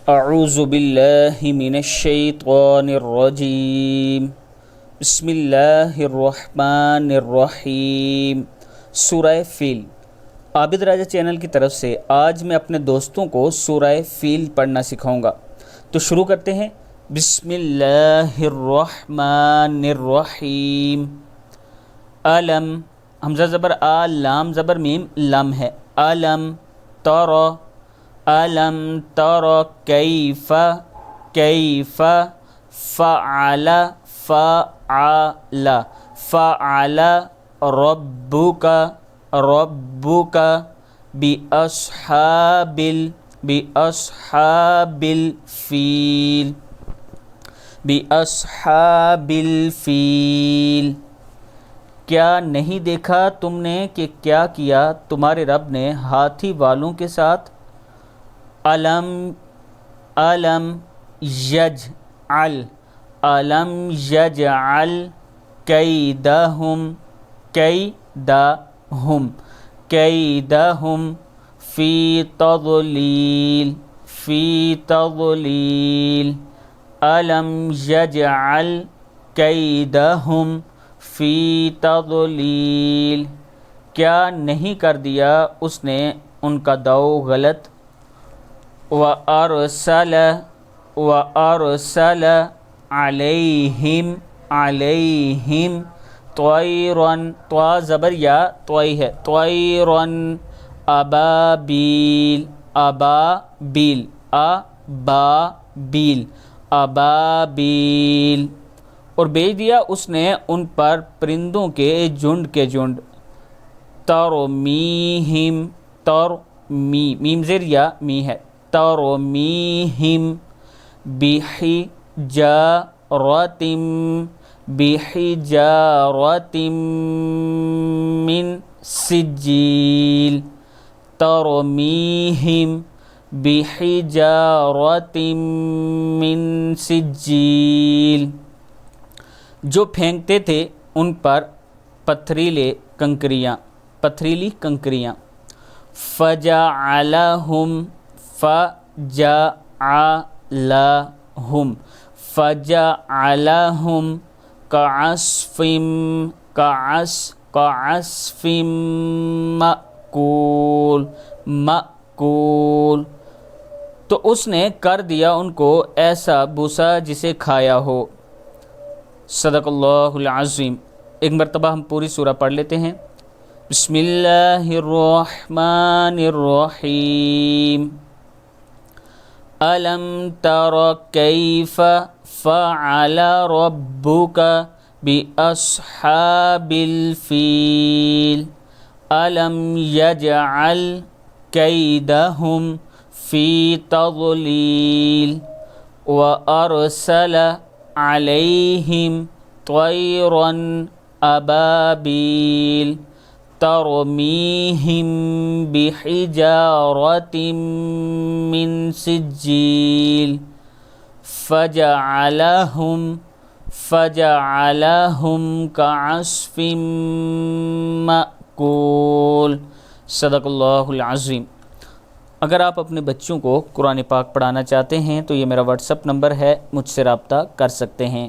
اعوذ باللہ من الشیطان الرجیم بسم اللہ الرحمن الرحیم۔ سورہ فیل عابد راجہ چینل کی طرف سے آج میں اپنے دوستوں کو سورہ فیل پڑھنا سکھاؤں گا، تو شروع کرتے ہیں۔ بسم اللہ الرحمن الرحیم۔ علم حمزہ زبر آ، لام زبر میم، لم ہے۔ علم تر، علم تر کیف، کیف فعل، فعل، فعل ربک، ربک باصحاب، باصحاب الفیل، باصحاب الفیل۔ کیا نہیں دیکھا تم نے کہ کیا کیا تمہارے رب نے ہاتھی والوں کے ساتھ؟ علم، علم یجعل، علم یجعل کیدہم، کیدہم، کیدہم فی تضلیل، فی تضلیل۔ علم یجعل کیدہم فی تضلیل۔ کیا نہیں کر دیا اس نے ان کا داؤ غلط؟ وَأَرْسَلَ، وَأَرْسَلَ عَلَيْهِمْ، عَلَيْهِمْ طَيْرًا، طا زبر یا طوئی ہے، طَيْرًا أَبَابِيل، أَبَابِيل، أَبَابِيل، أَبَابِيل۔ اور بھیج دیا اس نے ان پر پرندوں کے جھنڈ کے جھنڈ۔ ترمیہم، ترمی، میم زیر یا می ہے، ترمیہم بحجارۃ، بحجارۃ من سجیل، ترمیہم بحجارۃ من سجیل۔ جو پھینکتے تھے ان پر پتھریلے کنکریاں، پتھریلی کنکریاں۔ فجعلہم، فجعلہم، فجعلہم کعصف، کعصف مأکول، مأکول۔ تو اس نے کر دیا ان کو ایسا بوسا جسے کھایا ہو۔ صدق اللہ العظیم۔ ایک مرتبہ ہم پوری سورہ پڑھ لیتے ہیں۔ بسم اللہ الرحمن الرحیم۔ أَلَمْ تَرَ كَيْفَ فَعَلَ رَبُّكَ بِأَصْحَابِ الْفِيلِ أَلَمْ يَجْعَلْ كَيْدَهُمْ فِي تَضْلِيلٍ وَأَرْسَلَ عَلَيْهِمْ طَيْرًا أَبَابِيلَ تَرْمِيهِمْ بِحِجَارَةٍ مِّن سِجِّيلٍ فَجَعَلَهُمْ كَعَصْفٍ مَّأْکُولٍ۔ صدق اللہ العظیم۔ اگر آپ اپنے بچوں کو قرآن پاک پڑھانا چاہتے ہیں تو یہ میرا واٹس اپ نمبر ہے، مجھ سے رابطہ کر سکتے ہیں۔